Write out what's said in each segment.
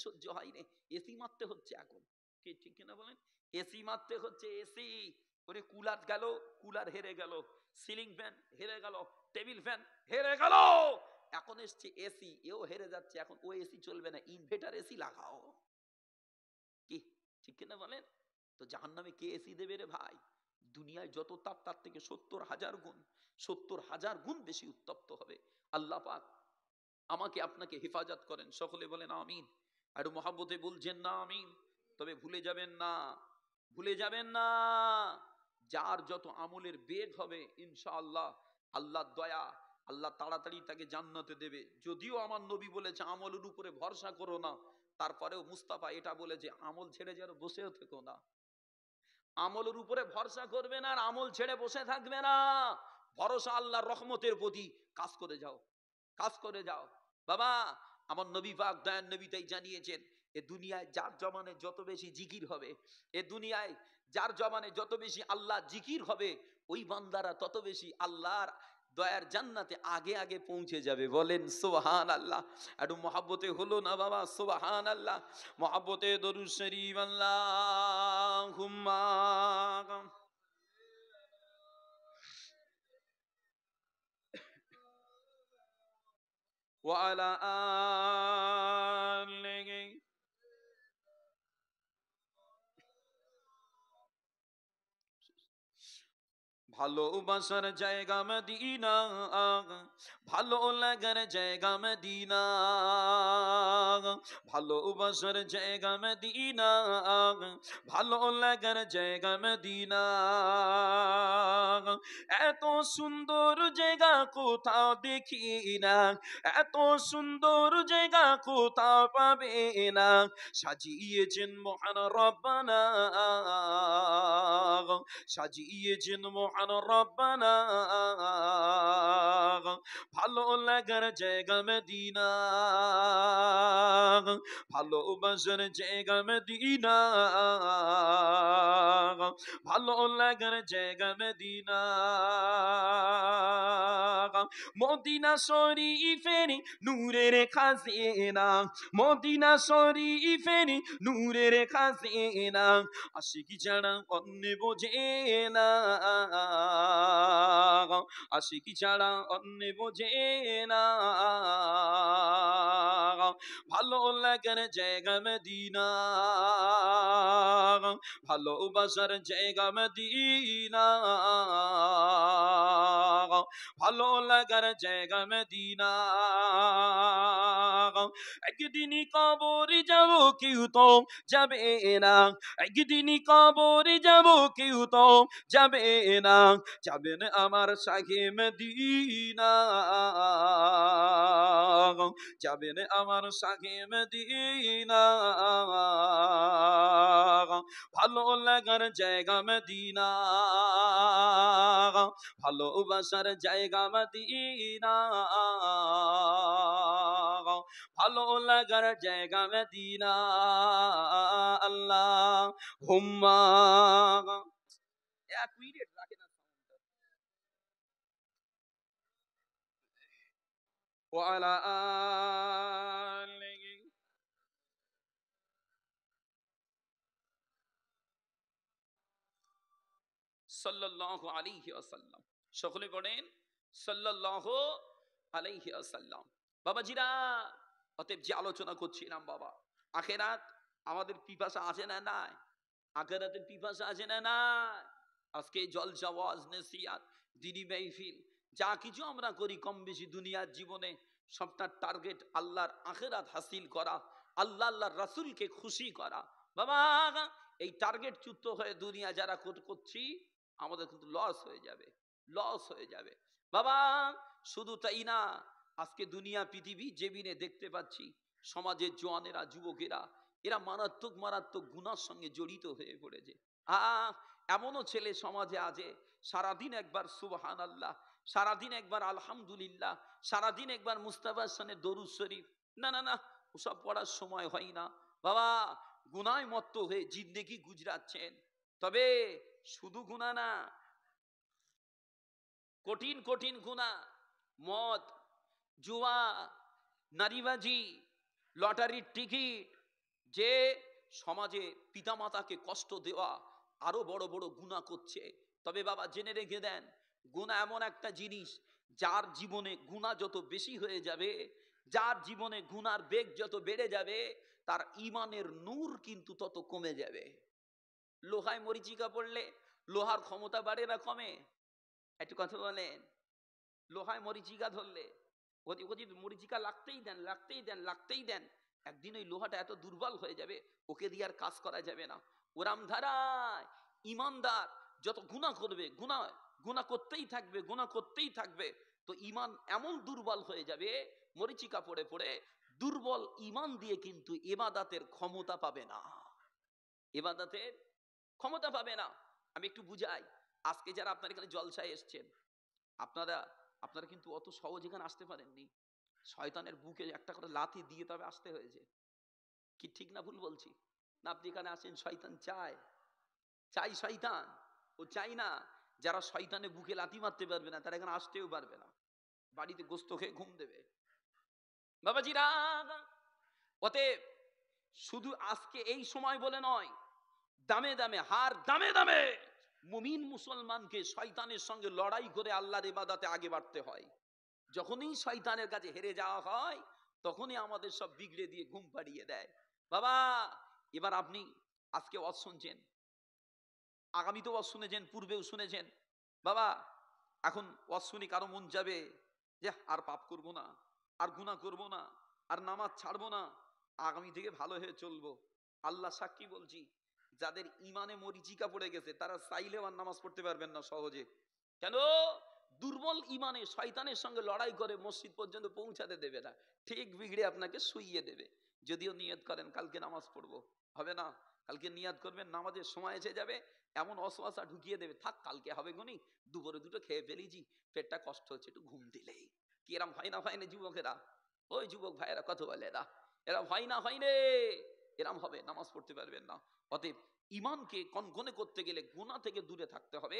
সহ্য হয়নি, এসি মারতে হচ্ছে এখন, কি ঠিক কিনা বলেন? এসি মারতে হচ্ছে, এসি করে। কুলার গেল, কুলার হেরে গেল, সিলিং ফ্যান হেরে গেল, টেবিল ফ্যান হেরে গেল, এখন এসছে এসি, এও হেরে যাচ্ছে। এখন ও এসি চলবে না, ইনভার্টার এসি লাগাও, কি ঠিক কিনা বলেন? তো জাহান্নামে কে এসি দেবে রে ভাই? দুনিয়ায় যত তাপ তার থেকে 70,000 গুণ, 70,000 গুণ বেশি উত্তপ্ত হবে। আল্লাহ পাক আমাকে আপনাকে হেফাজত করেন, সকলে বলেন আমিন। আর মহাব্বতে বলছেন না আমিন। তবে ভুলে যাবেন না, ভুলে যাবেন না, যার যত আমলের বেগ হবে ইনশাআল্লাহ আল্লাহর দয়া, আল্লাহ তাড়াতাড়ি তাকে জান্নাতে দেবে। যদিও আমার নবী বলেছে আমলের উপরে ভরসা করো না, তারপরেও মুস্তাফা এটা বলে যে আমল ছেড়ে যেন বসেও থেকো না। আমলের উপরে ভরসা করবে না আর আমল ছেড়ে বসে থাকবে না, ভরসা আল্লাহর রহমতের প্রতি, কাজ করে যাও, কাজ করে যাও বাবা। আমার নবী পাক দয়ান নবী তাই জানিয়েছেন, এ দুনিয়ায় যার জমানে যত বেশি জিকির হবে, এ দুনিয়ায় যার জমানে যত বেশি আল্লাহ জিকির হবে, ওই বান্দারা তত বেশি আল্লাহর দয়ার জান্নাতে আগে আগে পৌঁছে যাবে। বলেন সুবহানাল্লাহ। একটু মহাব্বতে হলো না বাবা? সুবহানাল্লাহ। মহাব্বতে দরুদ শরীফ আল্লাহুম্মা ওয়া আলা আলিহি। ভালোবাসার জায়গা মদিনা, ভালো লাগার জায়গা মদিনা, ভালোবাসার জায়গা মদিনা, ভালো লাগার জায়গা মদিনা। এত সুন্দর জায়গা কোথাও দেখি না, এত সুন্দর জায়গা কোথাও পাবে না, সাজিয়েছেন মহান রব্বানা, সাজিয়েছেন মহান রব্বানা। ভালো লাগার জায়গা মদিনা, ভালোবাসার জায়গা মদিনা, ভালো লাগার জায়গা মদিনা। মদিনা শরীফের নূরের খাজিনা, মদিনা শরীফের নূরের খাজিনা, আশিকি ছাড়া অন্য বোঝে না, আশিকি ছাড়া অন্য বোঝে না। ভালো লাগার জায়গা মদিনা, ভালোবাসার জায়গা মদিনা, ভালো লাগার জায়গা মদিনা। একদিনই কবরে যাব কেউ তো যাবে না, একদিনই কবরে যাব কেউ তো যাবে না, যাবেন আমার শাহে মদিনা, যাবেন আমার শাহে মদিনা। ভালো লাগার জায়গা মদিনা, ভালোবাসার জায়গা মদিনা, ভালো লাগার জায়গা মদিনা। আল্লাহ হুম্মা। এক মিনিট রাখে না ওয়ালা আলিহি। সাল্লাল্লাহু আলাইহি ওয়াসাল্লাম। সকলে পড়েন সাল্লাল্লাহু আলাইহি ওয়াসাল্লাম। বাবাজিরা, অতএব যে আলোচনা করছিলাম বাবা, আখেরাত আমাদের পিপাসা আছে না নাই? আখেরাতের পিপাসা আছে না নাই? আজকে জলসা, ওয়াজ, নসিহত, দ্বীনি মাহফিল যা কিছু আমরা করি কম বেশি দুনিয়ার জীবনে, সবটার টার্গেট আল্লাহর আখেরাত হাসিল করা, আল্লাহ আল্লাহর রাসূলকে খুশি করা। বাবা, এই টার্গেট চ্যুত হয়ে দুনিয়া যারা করছি, আমাদের কিন্তু লস হয়ে যাবে, লস হয়ে যাবে বাবা। শুধু তাই না, আজকে দুনিয়া পৃথিবী জেবিনে দেখতে পাচ্ছি সমাজের জওয়ানেরা, যুবকেরা, এরা মারাত্মক মারাত্মক গুনার সঙ্গে জড়িত হয়ে পড়েছে। এমনও ছেলে সমাজে আছে, সারাদিন একবার সুবহানাল্লাহ, সারাদিন একবার আলহামদুলিল্লাহ, সারাদিন একবার মুস্তাফা সানের দরুদ শরীফ, না না না, ওসব পড়ার সময় হয় না বাবা। গুনায় মত্ত হয়ে জিন্দেগি গুজরাচ্ছেন। তবে শুধু গুনাহ না, কঠিন কঠিন গুনাহ, মদ, জুয়া, নারীবাজি, লটারির টিকিট, যে সমাজে পিতামাতাকে কষ্ট দেওয়া আরো বড় বড় গুনাহ করছে। তবে বাবা জেনে রেখে দেন, গুনাহ এমন একটা জিনিস, যার জীবনে গুনাহ যত বেশি হয়ে যাবে, যার জীবনে গুনার বেগ যত বেড়ে যাবে, তার ঈমানের নূর কিন্তু তত কমে যাবে। লোহায় মরিচিকা পড়লে লোহার ক্ষমতা বাড়ে না কমে? একটু কথা বলেন। লোহায় মরিচিকা ধরলে ওকে যদি মরিচিকা লাগতেই দেন লাগতেই দেন লাগতেই দেন, একদিন ওই লোহাটা এত দুর্বল হয়ে যাবে, ওকে দিয়ে আর কাজ করা যাবে না। ওরাম ধারায় ইমানদার যত গুনাহ করবে, গুনাহ করতেই থাকবে, গুনাহ করতেই থাকবে, তো ঈমান এমন দুর্বল হয়ে যাবে, মরিচিকা পড়ে পড়ে দুর্বল ঈমান দিয়ে কিন্তু ইবাদতের ক্ষমতা পাবে না, ইবাদতের ক্ষমতা পাবে না। আমি একটু বুঝাই। আজকে যারা আপনার এখানে জলসায় এসছেন, আপনারা আপনারা কিন্তু অত সহজ এখানে আসতে পারেননি। শয়তানের বুকে একটা করে লাথি দিয়ে তবে আসতে হয়েছে। কি ঠিক না ভুল বলছি? না আপনি এখানে আসেন শয়তান চাই শয়তান, ও চাই না। যারা শয়তানের বুকে লাথি মারতে পারবে না, তারা এখানে আসতেও পারবে না, বাড়িতে গোস্ত খেয়ে ঘুম দেবে। বাবাজিরা, অতএব শুধু আজকে এই সময় বলে নয়, দামে দামে হার দামে দামে মুমিন মুসলমানকে শয়তানের সঙ্গে লড়াই করে আল্লাহর ইবাদতে আগে বাড়তে হয়। যখনই শয়তানের কাছে হেরে যাওয়া হয়, তখনই আমাদের সব বিগড়ে দিয়ে ঘুম পাড়িয়ে দেয়। বাবা, এবার আপনি আজকে ওয়াজ শুনছেন, আগামীতেও ওয়াজ শুনেছেন, পূর্বেও শুনেছেন। বাবা, এখন ওয়াজ শুনি কারো মন যাবে যে আর পাপ করব না, আর গুনাহ করব না, আর নামাজ ছাড়বো না, আগামী থেকে ভালো হয়ে চলবো। আল্লাহ সাক্ষী বলছি, যাদের ইমানে মরিচিকা পড়ে গেছে, তারা চাইলেও আর নামাজ পড়তে পারবেন না সহজে। কেন? দুর্বল ইমানে শয়তানের সঙ্গে লড়াই করে মসজিদ পর্যন্ত পৌঁছাতে দেবে না, ঠিক বিগড়ে আপনাকে শুইয়ে দেবে। যদিও নিয়ত করেন কালকে নামাজ পড়বো, হবে না। কালকে নিয়ত করবেন, নামাজের সময় এসে যাবে, এমন অসুয়াশা ঢুকিয়ে দেবে, থাক কালকে হবে গনি, দুপুরে দুটো খেয়ে ফেলেছি, পেটটা কষ্ট হচ্ছে, একটু ঘুম দিলেই। কি এরম হয় না হয় না যুবকেরা? ওই যুবক ভাইয়েরা কত বলে এরা, এরা হয় না হয় রে, এরম হবে, নামাজ পড়তে পারবেন না। অতএব ইমানকে কনকনে করতে গেলে গুনাহ থেকে দূরে থাকতে হবে,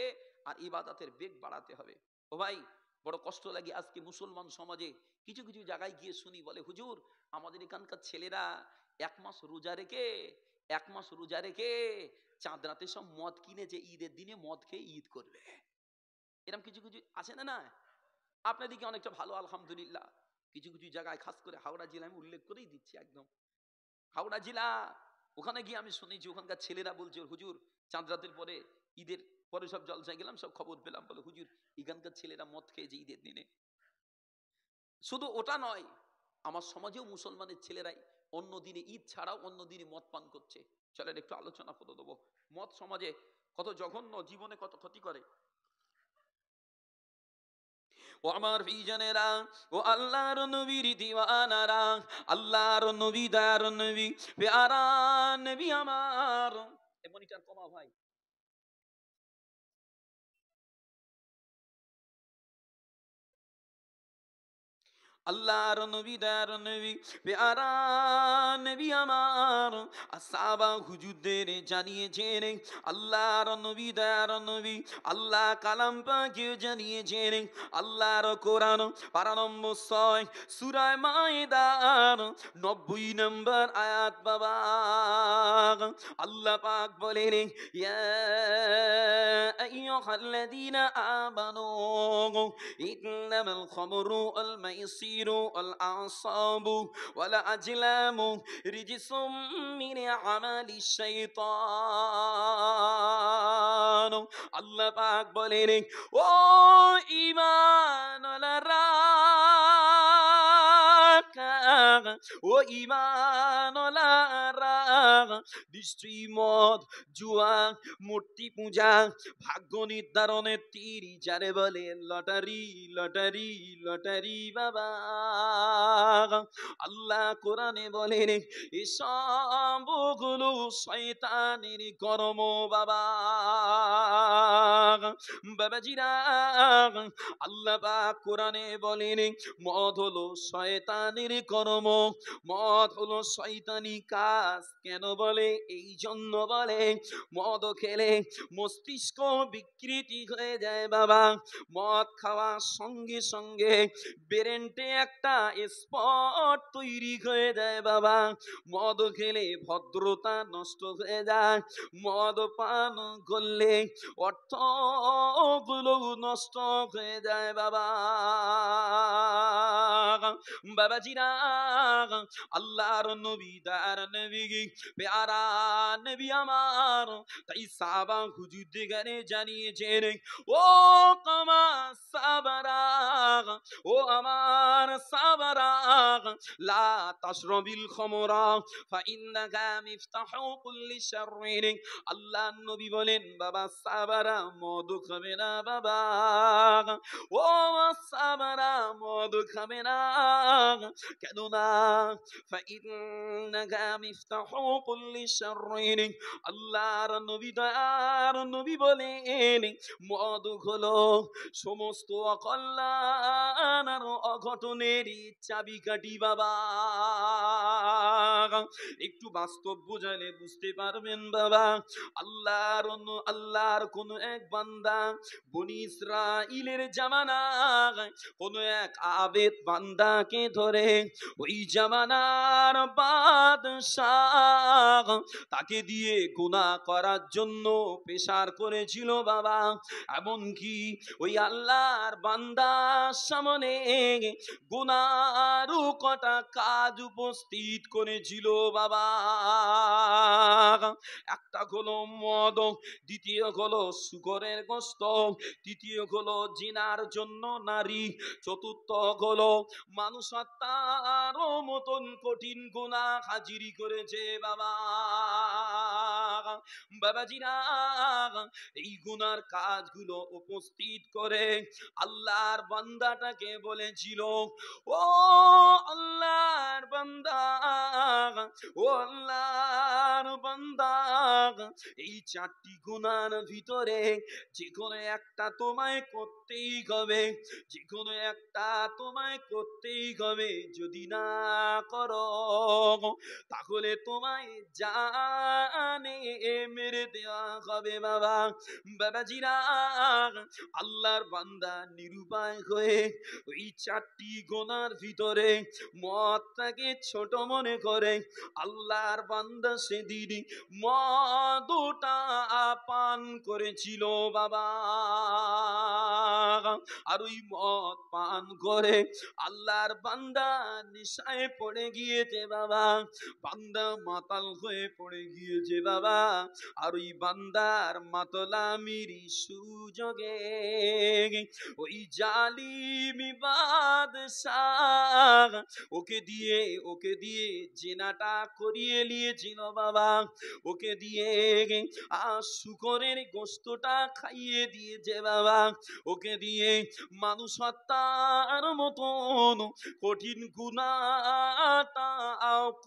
আর ইবাদতের বেগ বাড়াতে হবে। ও ভাই, বড় কষ্ট লাগে আজকে মুসলমান সমাজে কিছু কিছু জায়গায় গিয়ে শুনি, বলে হুজুর আমাদের এখানকার ছেলেরা এক মাস রোজা রেখে চাঁদ রাতে সব মদ কিনেছে, ঈদের দিনে মদ খেয়ে ঈদ করবে। এরকম কিছু কিছু আছে না? না, আপনার দিকে অনেকটা ভালো আলহামদুলিল্লাহ। কিছু কিছু জায়গায়, খাস করে হাওড়া জেলা, আমি উল্লেখ করেই দিচ্ছি একদম হাওড়া জেলা, ওখানে গিয়ে আমি শুনেছি ওখানকার ছেলেরা বলছে, হুজুর চাঁদ রাতের পরে, ঈদের পরে সব জলসায় গেলাম, সব খবর পেলাম, বলে হুজুর এখানকার ছেলেরা মদ খেয়েছে ঈদের দিনে। শুধু ওটা নয়, আমার সমাজেও মুসলমানের ছেলেরাই অন্য দিনে, ঈদ ছাড়াও অন্য দিনে মদ পান করছে। চলেন একটু আলোচনা করে দেবো, মদ সমাজে কত জঘন্য, জীবনে কত ক্ষতি করে। ও আমার ভাইজানেরা, ও আল্লাহর নবীর দিওয়ানারা, আল্লাহর নবী, দয়ার নবী, প্যারা নবী আমার। মনিটর কমা ভাই। আল্লাহর নবী, দয়ার নবী, প্যারা নবী আমার, আসহাবা হুজুরদের জানিয়েছেন, আল্লাহর নবী, দয়ার নবী, আল্লাহ কালাম পাকে জানিয়েছেন, আল্লাহর কোরআন পারা নম্বর 6 সূরা মায়েদার 90 নম্বর আয়াত। বাবা, আল্লাহ পাক বলেন, ইয়া আইয়ুহাল্লাযীনা আমানু ইন্নামাল খামরু ওয়াল মাইসিরু ওয়াল আনসাবু ওয়াল আজলামু রিজসুম মিন আমালিশ শাইতান। আল্লাহ পাক বলেন, ও ঈমানওয়ালারা, ও ঈমানওয়ালারা, নিশ্চয়ই মদ, জুয়া, মূর্তি পূজা, ভাগ্য নির্ধারণের তীর, যারে বলে লটারি, লটারি, লটারি। বাবা, আল্লাহ কোরআনে বলেন, এসবগুলো শয়তানের কর্ম। বাবা, বাবাজিরা, আল্লাহ পাক কোরআনে বলেন, মদ হলো শয়তানের কর্ম, মদ হলো শয়তানি কাজ। কেন? বলে, এই জন্য বলে মদ খেলে মস্তিষ্ক বিকৃতি হয়ে যায় বাবা। মদ খাওয়ার সঙ্গে সঙ্গে ব্রেনটে একটা স্পট তৈরি হয়ে যায় বাবা। মদ খেলে ভদ্রতা নষ্ট হয়ে যায়, মদ পান করলে অর্থগুলো নষ্ট হয়ে যায় বাবা। বাবাজিরা, আল্লাহর নবী দার নবী প্যারা নবী আমার, তাই সাহাবা হুজুরদেরকে জানিয়েছেন, ও কামা সাবারা, ও আমার সাবারা, লা তাশরাবিল খামরা ফাইন্নাহা মিফতাহু কুল্লি শাররিন। আল্লাহর নবী বলেন, বাবা সাবারা মদ খাবে না বাবা, ও সাবারা মদ খাবে না, কেননা ফাইন্নাহা মিফতাহু কুল্লি শাররিন। আল্লাহর নবী দয়ার নবী বলেন, মদ হলো সমস্ত অকল্যাণ আর অঘটনের চাবিকাঠি বাবা। একটু বাস্তব বোঝালে বুঝতে পারবেন বাবা। আল্লাহর কোন এক বান্দা বনি ইসরাইলের জামানায় কোন এক আবেদ বান্দাকে ধরে ওই জামানার বাদশাহ তাকে দিয়ে গুনাহ করার জন্য পেশার করেছিল বাবা। এমনকি ওই আল্লাহর বান্দার সামনে গুনার কটা কাজ উপস্থিত করেছিল বাবা। একটা হলো মদ, দ্বিতীয় হলো শুকরের গোশত, তৃতীয় হলো জিনার জন্য নারী, চতুর্থ হলো মানুষ হত্যার মতন কঠিন গুনাহ হাজিরি করেছে বাবা। বাবাজিরা, এই গুনার কাজগুলো উপস্থিত করে আল্লাহর বান্দাটাকে বলেছিল, ও আল্লাহর বান্দা, ও আল্লাহর বান্দা, এই চারটি গুনার ভিতরে যে কোনো একটা তোমায় করতেই হবে, যে কোনো একটা তোমায় করতেই হবে। যদি না করো তাহলে তোমায় জানে মেরে দেওয়া হবে বাবা। বাবাজিরা, আল্লাহর বান্দা নিরুপায় হয়ে ওই চারটি গুনার ভিতরে মদটাকে ছোট মনে করে আল্লাহর বান্দা সেদিন মদটা পান করেছিল বাবা। আর ওই মদ পান করে আল্লাহর বান্দা নেশায় পড়ে গিয়েছে বাবা, বান্দা মাতাল হয়ে পড়ে গিয়েছে বাবা। আর ওই বান্দার মাতলামির সুযোগে ওই জালিমি বাদশাহ ওকে দিয়ে জেনাটা করিয়ে নিয়েছিল বাবা। ওকে দিয়ে শুকরের গোশতটা খাইয়ে দিয়েছে বাবা। ওকে দিয়ে মানুষ হত্যার মতন কঠিন গুনাহটা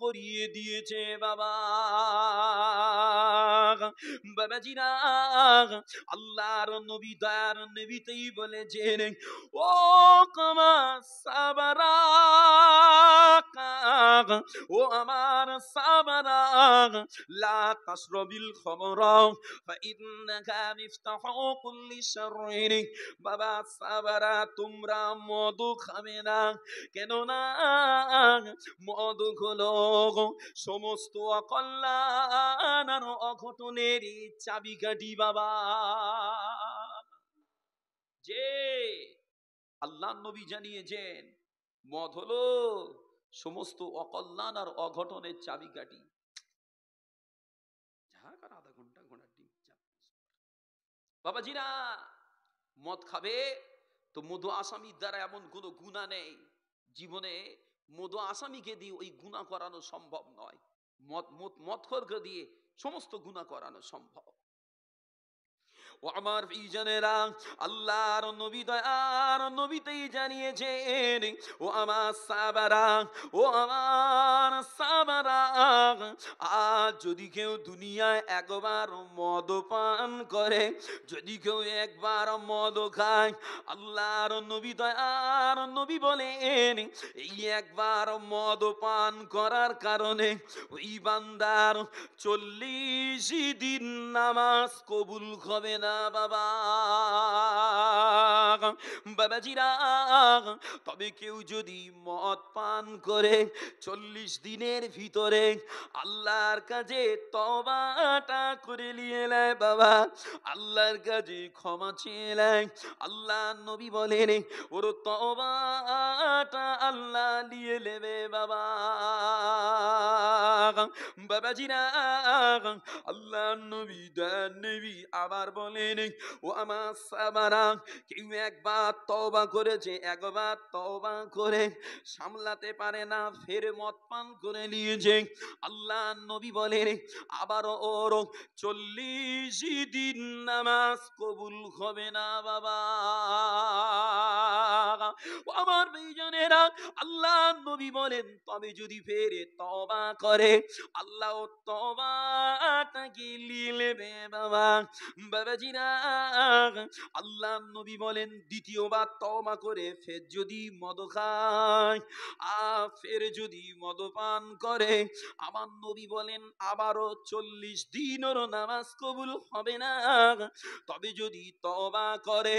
করিয়ে দিয়েছে বাবা। বাবাজিরা, আল্লাহর নবী দয়ার নবীতেই বলেছেন, ও কামা সাবারা, ও আমার সাবারা, লা তাশরাবিল খামরা ফাইন্নাহা মিফতাহু কুল্লি শাররিন। বাবা সাবারা, তোমরা মদ খাবে না, কেননা মদ হলো সমস্ত অকল্যাণ আর অঘটনের চাবিকাঠি বাবা। যে আল্লাহর নবী জানিয়েছেন মদ হলো সমস্ত অকল্যাণ আর অঘটনের চাবিকাঠি। আধা ঘন্টা ঘোড়ার ডিম বাবাজিরা, মদ খাবে তো মধু আসামির দ্বারা এমন কোনো গুনাহ নেই জীবনে মধু আসামিকে দিয়ে ওই গুনাহ করানো সম্ভব নয়। মদখোরকে দিয়ে সমস্ত গুনাহ করানো সম্ভব। ও আমার প্রিয়জনেরা, আল্লাহর নবী দয়ার নবীতেই জানিয়েছেন, ও আমার সাহাবারা, ও আমার সাহাবারা, আজ যদি কেউ দুনিয়ায় একবার মদ পান করে, যদি কেউ একবার মদ খায়, আল্লাহর নবী দয়ার নবী বলেন, এই একবার মদ পান করার কারণে ওই বান্দার 40 দিন নামাজ কবুল হবে না বাবা। বাবাজিরা, তবে কেউ যদি মদ পান করে 40 দিনের ভিতরে আল্লাহর কাছে তওবাটা করে নিয়ে নেয় বাবা, আল্লাহর কাছে ক্ষমা চেয়ে নেয়, আল্লাহ নবী বলেন ওর তওবাটা আল্লাহ নিয়ে নেবে বাবা। বাবাজিরা, আল্লাহ নবী নবী আবার বলেন, ও আমার সাহাবারা, কেউ একবার তওবা করেছে, একবার তওবা করে সামলাতে পারে না, ফের মদ পান করে নিয়েছে, আল্লাহ নবী বলেন আবার ওর 40 দিন নামাজ কবুল হবে না বাবা। আমার ভাইজানেরা, আল্লাহ নবী বলেন তবে যদি ফের তওবা করে, আল্লাহ তওবাটাকে নিয়ে নেবে বাবা। বাবাজিরা, আল্লাহ নবী বলেন দ্বিতীয়বার তওবা করে ফের যদি মদ খায়, ফের যদি মদ পান করে, আমার নবী বলেন আবারও 40 দিনের নামাজ কবুল হবে না। তবে যদি তওবা করে,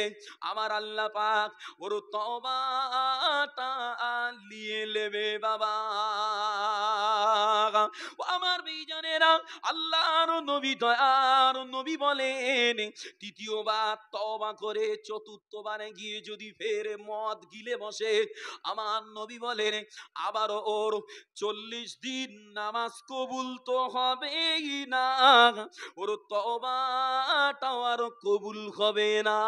আমার আল্লাহ পাক ওর তওবাটা নিয়ে নেবে বাবা। আমার ভাইজানেরা, আল্লাহর নবী দয়ার নবী বলেন তৃতীয়বার তওবা করে চতুর্থবারে গিয়ে যদি ফের মদ গিলে বসে, আমার নবী বলেন আবারও ওর 40 দিন নামাজ কবুল তো হবেই না, ওর তওবাটাও আর কবুল হবে না।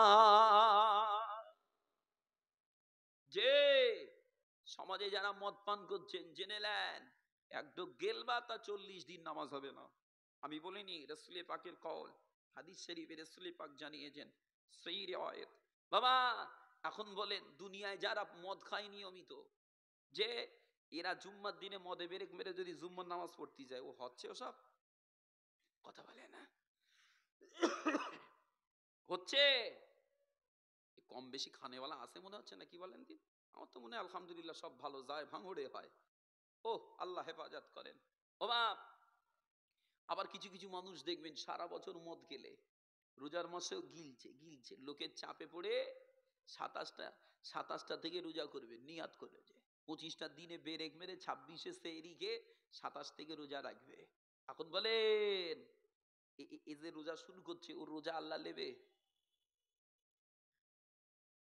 যে সমাজে যারা মদ পান করছেন জেনে নেন, এক ঢোক গেলবা তা 40 দিন নামাজ হবে না। আমি বলিনি, রাসূল পাকের কওল, হাদিস শরীফে রাসূল পাক জানিয়েছেন, সহিহ রিওয়ায়াত। বাবা, এখন বলেন দুনিয়ায় যারা মদ খায় নিয়মিত, যে এরা জুম্মার দিনে মদে বেরেক মেরে যদি জুম্মার নামাজ পড়তে যায়, ও হচ্ছে ওসব কথা বলে না হচ্ছে? কম বেশি খানেওয়ালা আছে মনে হচ্ছে না, কি বলেন দিন? আমার তো মনে হয় আলহামদুলিল্লাহ সব ভালো যায়, ভাঙড়ে হয়। ও আল্লাহ হেফাজত করেন। ও বাপ, আবার কিছু কিছু মানুষ দেখবেন সারা বছর মদ গেলে রোজার মাসেও গিলছে গিলছে, লোকের চাপে পড়ে 27টা থেকে রোজা করবে, নিয়াত করে যে 25টা দিনে বেরেক মেরে 26-এ সেহরিকে 27 থেকে রোজা রাখবে। এখন বলেন এই যে রোজা শুরু করছে, ও রোজা আল্লাহ নেবে?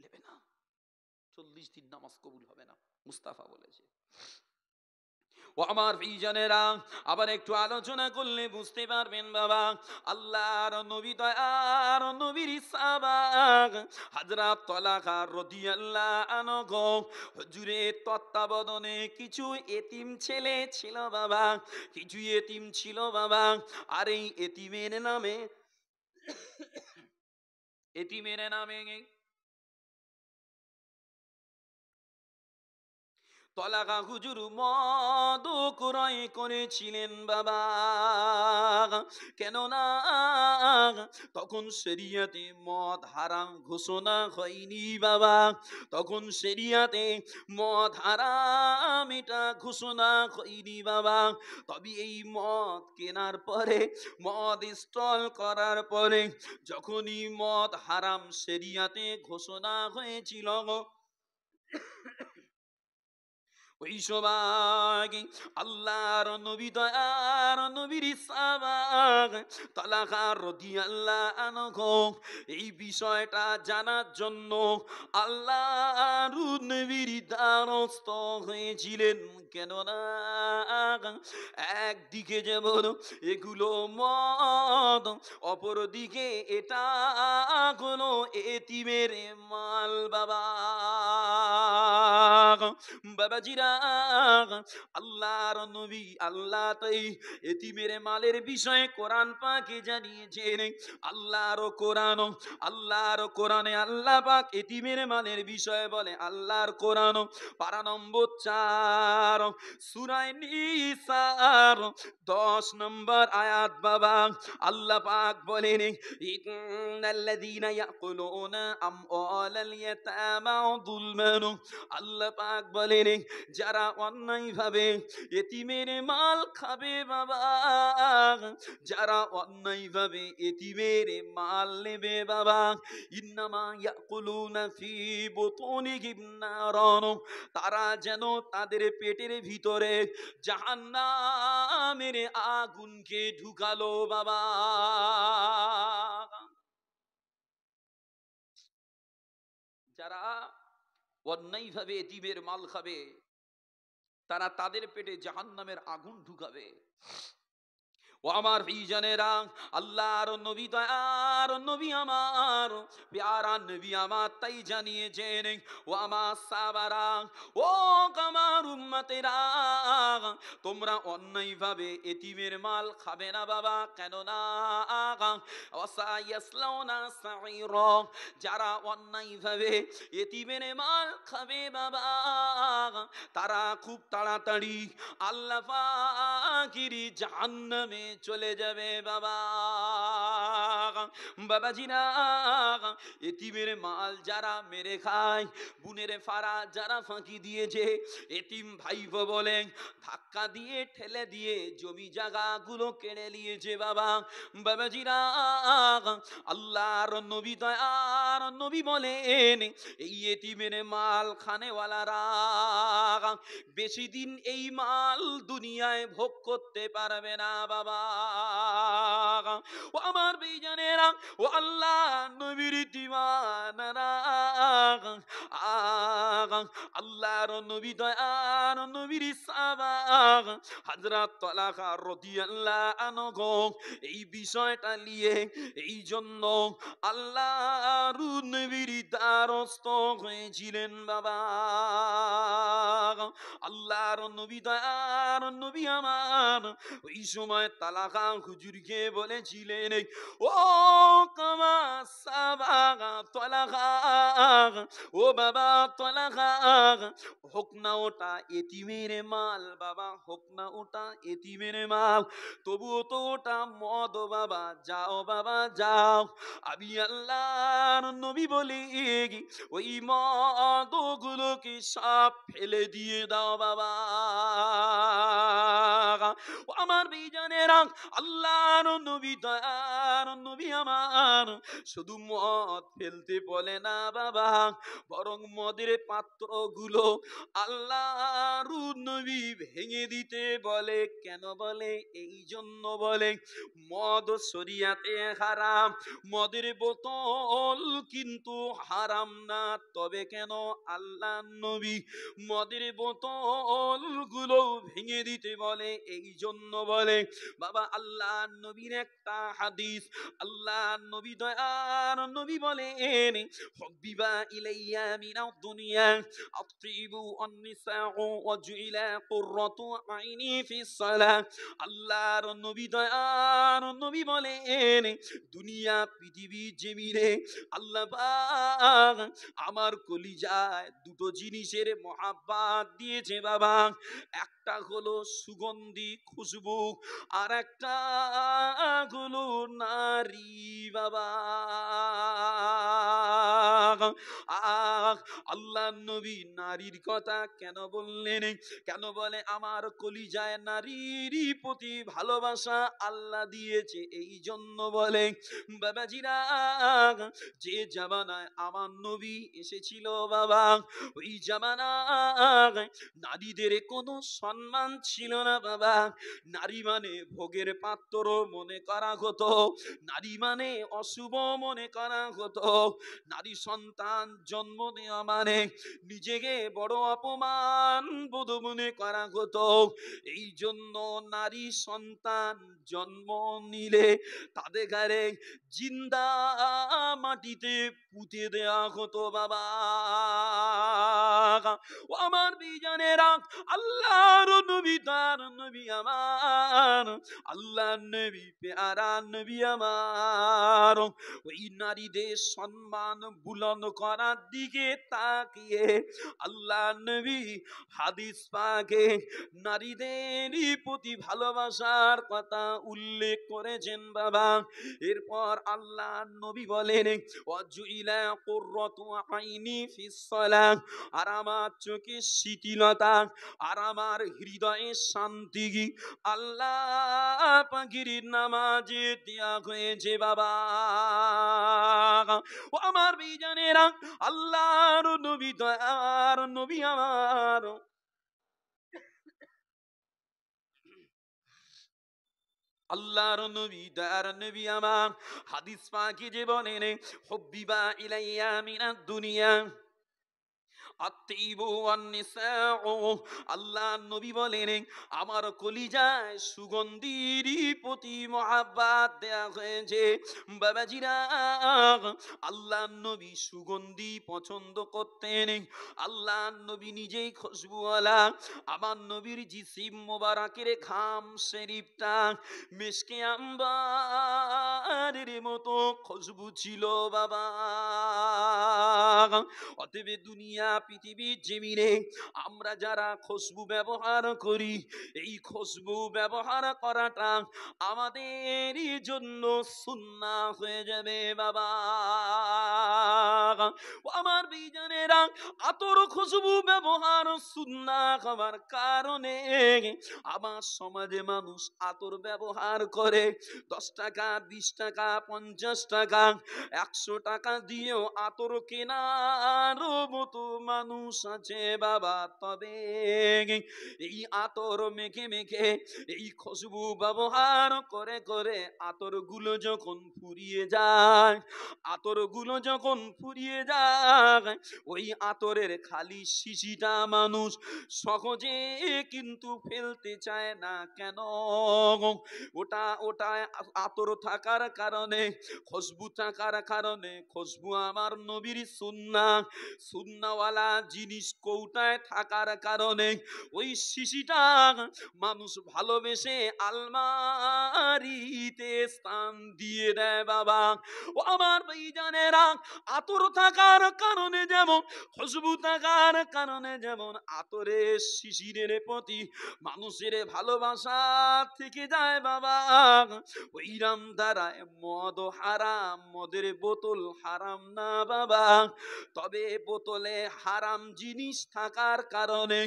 নেবে না। 40 দিন নামাজ কবুল হবে না, মুস্তাফা বলেছে। ও আমার প্রিয়জনেরা, আবার একটু আলোচনা করলে বুঝতে পারবেন বাবা, আল্লাহর নবী দয়ার নবীর সাহাবা হযরত তালহা রাদিয়াল্লাহু আনহু হুজুরের তত্ত্বাবধানে কিছু এতিম ছেলে ছিল বাবা, কিছু এতিম ছিল বাবা। আর এই এতিমের নামে তালহা হুজুর মদ ক্রয় করেছিলেন বাবা। কেননা তখন শরিয়তে মদ হারাম ঘোষণা হয়নি বাবা, তখন শরিয়তে মদ হারাম এটা ঘোষণা হয়নি বাবা। তবে এই মদ কেনার পরে, মদ স্টল করার পরে, যখনই মদ হারাম শরিয়তে ঘোষণা হয়েছিল, ওই সময় আল্লাহর নবী দয়ার নবীর সাহাবা তালহা রাদিয়াল্লাহু আনহু এই বিষয়টা জানার জন্য আল্লাহর নবীর দ্বারস্থ হয়েছিলেন। কেননা একদিকে যেমন এগুলো মদ, অপরদিকে এটা হলো এতিমের মাল বাবা। বাবাজিরা, আল্লাহর নবী আল্লাহ তাই এতিমের এতিমের মালের বিষয়ে কোরআন পাকে জানিয়েছেন। আল্লাহর কোরআনে আল্লাহ পাক এতিমের মালের বিষয়ে বলে, আল্লাহর কোরআন পারা নম্বর 4 সূরা নিসার 10 নম্বর আয়াত বাবা, আল্লাহ পাক বলেন, ইন্নাল্লাযীনা ইয়াকুলুনা আমওয়ালাল ইয়াতামা যুলমান। আল্লাহ পাক বলেন, যারা অন্যায়ভাবে এতিমের মাল খাবে বাবা, যারা অন্যায়ভাবে এতিমের মাল নেবে বাবা, ইন্নামা ইয়াকুলুনা ফি বুতুনিহিম নারান, তারা যেন তাদের পেটের ভিতরে জাহান্নামের আগুনকে ঢুকালো বাবা। যারা অন্যায়ভাবে এতিমের মাল খাবে, তারা তাদের পেটে জাহান্নামের আগুন ঢুকাবে। ও আমার ভাইজানেরা, আল্লাহর নবী, দয়ার নবী আমার, প্যারা নবী আমার তাই জানিয়েছেন, ও আমার সাহাবারা, ও আমার উম্মতেরা, তোমরা অন্যায়ভাবে এতিমের মাল খাবে না বাবা। কেন না? ওয়াসায়াসলাউনা সাঈরা, যারা অন্যায়ভাবে এতিমের মাল খাবে বাবা, তারা খুব তাড়াতাড়ি আল্লাহ পাকের জাহান্নামে চলে যাবে বাবা। বাবাজিরা, এতিমের মাল যারা মেরে খায়, বুনের ফাড়া যারা ফাঁকি দিয়েছে, এতিম ভাইপো বলে ধাক্কা দিয়ে ঠেলে দিয়ে জমি জায়গাগুলো কেড়ে নিয়েছে বাবা। বাবাজিরা, আল্লাহর নবী, দয়ার নবী বলেন, এই এতিমের মাল খানেওয়ালারা বেশি দিন এই মাল দুনিয়ায় ভোগ করতে পারবে না বাবা। ও আমার ভাইজানেরা, ও আল্লাহ নবীর দিওয়ানারা, আল্লাহর নবী, দয়ার নবীর সাহাবা হযরত তালহা রাদিয়াল্লাহু আনহু এই বিষয়টা নিয়ে এই জন্য আল্লাহর নবীর দ্বারস্থ হয়েছিলেন বাবা। আল্লাহর নবী, দয়ার নবী আমার, ওই সময় তালহা হুজুরকে বলেছিলেন, ও কামা সাবা তালহা, ও বাবা তালহা, হোক না ওটা এতিমের মাল বাবা, হোক না ওটা এতিমের মাল, তবুও তো ওটা মদ বাবা, যাও বাবা যাও, আমি আল্লাহর নবী বলি ওই মদগুলোকে সব ফেলে দিয়ে দাও বাবা। আমার ভাইজানেরা, আল্লাহর নবী, দয়ার নবী আমার শুধু মদ ফেলতে বলে না বাবা, বরং মদের পাত্রগুলো আল্লাহর নবী ভেঙে দিতে বলে। কেন বলে? এই জন্য বলে, মদ শরিয়াতে হারাম, মদের বোতল কিন্তু হারাম না। তবে কেন আল্লাহর নবী মদের বোতল গুলো ভেঙে দিতে বলে? এই জন্য বলে বাবা, আল্লাহর নবীর একটা হাদিস, আল্লাহর নবী, দয়ার নবী বলেন, হুব্বিবা ইলাইয়া মিনাদ দুনিয়া আত-তিবু ওয়ান-নিসাউ ওয়া জুইলা কুররাতু আইনি ফিস সালাহ। আল্লাহর নবী, দয়ার নবী বলেন, দুনিয়া পৃথিবী জমিনে আল্লাহ পাক আমার কলিজায় দুটো জিনিসের মহাব্বত দিয়েছে বাবা। একটা হলো সুগন্ধি খুশবু, আর একটা হলো নারী বাবা। আল্লাহ নবী নারীর কথা কেন বললেন? কেন বলে? আমার কলিজায় নারীর প্রতি ভালোবাসা আল্লাহ দিয়েছে, এই জন্য বলে। বাবাজিরা, যে জামানায় আমার নবী এসেছিল বাবা, ওই জামানায় নারীদের কোনো সম্মান ছিল না বাবা। নারী মানে ভোগের পাত্র মনে করা হতো, নারী মানে অশুভ মনে করা হতো, নারী সন্তান জন্ম দেওয়া মানে নিজেকে বড় অপমান বোধ মনে করা হতো। এই জন্য নারী সন্তান জন্ম নিলে তাদের ঘরে জিন্দা মাটিতে পুঁতে দেয়া হতো বাবা। আমার বিজানেরা, আল্লাহর নবী, তার নবী আমার আল্লাহ নবী পেয়ারা নবী আমার ওই নারীদের সম্মান বুলন্দ করার দিকে তাকিয়ে আল্লাহ নবী হাদিস পাকে নারীদেরই প্রতি ভালোবাসার কথা উল্লেখ করেছেন বাবা। এরপর আল্লাহ নবী বলেন ওয়াজুইলা কুররাতু আইনি ফিস সালাহ, আর আমার চোখের শীতলতা আর আমার হৃদয়ের শান্তি আল্লাহ পাকের নামাজে দেয়া হয়েছে বাবা। ও আমার বিজানেরা, আল্লাহর নবী দয়ার নবী আমার আল্লাহর নবী দয়ার নবী আমার হাদিস পাকে যে বলেন হুব্বিবা ইলাইয়া মিনাদ দুনিয়া আল্লাহ নবী বলেন আমার কলিজায় সুগন্ধির প্রতি মহাব্বত দেয়া হয়েছে বাবাজিরা। আল্লাহ নবী সুগন্ধি পছন্দ করতেন, আল্লাহ নবী নিজেই খুশবুওয়ালা। আমার নবীর জিসিম মোবারকের ঘাম শরীফটা মিশকে আম্বারের মতো খুশবু ছিল বাবা। অতএব দুনিয়া পৃথিবীর জমিনে আমরা যারা খুশবু ব্যবহার করি, এই খুশবু ব্যবহার করাটা আমাদের জন্য সুন্নাহ হয়ে যাবে বাবা। আমার বিজানেরা, আতর খুশবু ব্যবহার সুন্নাহ হওয়ার কারণে আমার সমাজে মানুষ আতর ব্যবহার করে 10 টাকা 20 টাকা 50 টাকা 100 টাকা দিয়েও আতর কেনার মতো মানুষ আছে বাবা। তবে এই আতর মেখে মেখে এই খুশবু ব্যবহার করে করে আতর গুলো যখন ফুরিয়ে যায়, আতর গুলো যখন ফুরিয়ে যায়, ওই আতরের খালি শিশিটা মানুষ সহজে কিন্তু ফেলতে চায় না। কেন? ওটা আতর থাকার কারণে, খুশবু থাকার কারণে, খুশবু আমার নবীর সুন্নাহ, সুন্নাহওয়ালা জিনিস কৌটায় থাকার কারণে ওই শিশিটা মানুষ ভালোবেসে আলমারিতে স্থান দিয়ে দেয় বাবা। ও আমার ভাইজানেরা, আতর থাকার কারণে যেমন, খুশবু থাকার কারণে যেমন আতরের শিশিরের প্রতি মানুষের ভালোবাসা থেকে যায় বাবা, ওইরাম দ্বারায় মদ হারাম, মদের বোতল হারাম না বাবা। তবে বোতলে হারাম জিনিস থাকার কারণে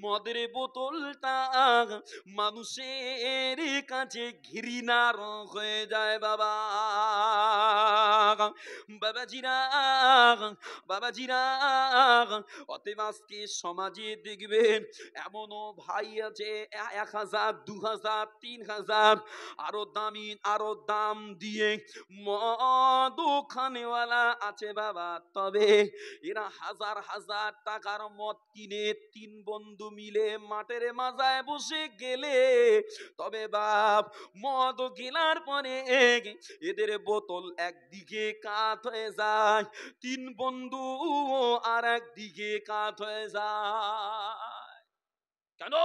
মদের বোতলটা মানুষের কাছে ঘৃণার হয়ে যায় বাবা। বাবাজিরা, বাবাজিরা, অতএব আজকে সমাজে দেখবেন এমনও ভাই আছে 1000 2000 3000 আরো দামি আরো দাম দিয়ে মদ খানেওয়ালা আছে বাবা। তবে এরা হাজার হাজার টাকার মদ কিনে 3 বন্ধু মিলে মাঠের মাজায় বসে গেলে, তবে বাপ মদ গেলার পরে এদের বোতল একদিকে কাত হয়ে যায়, 3 বন্ধু আর একদিকে কাত হয়ে যায়। কেন?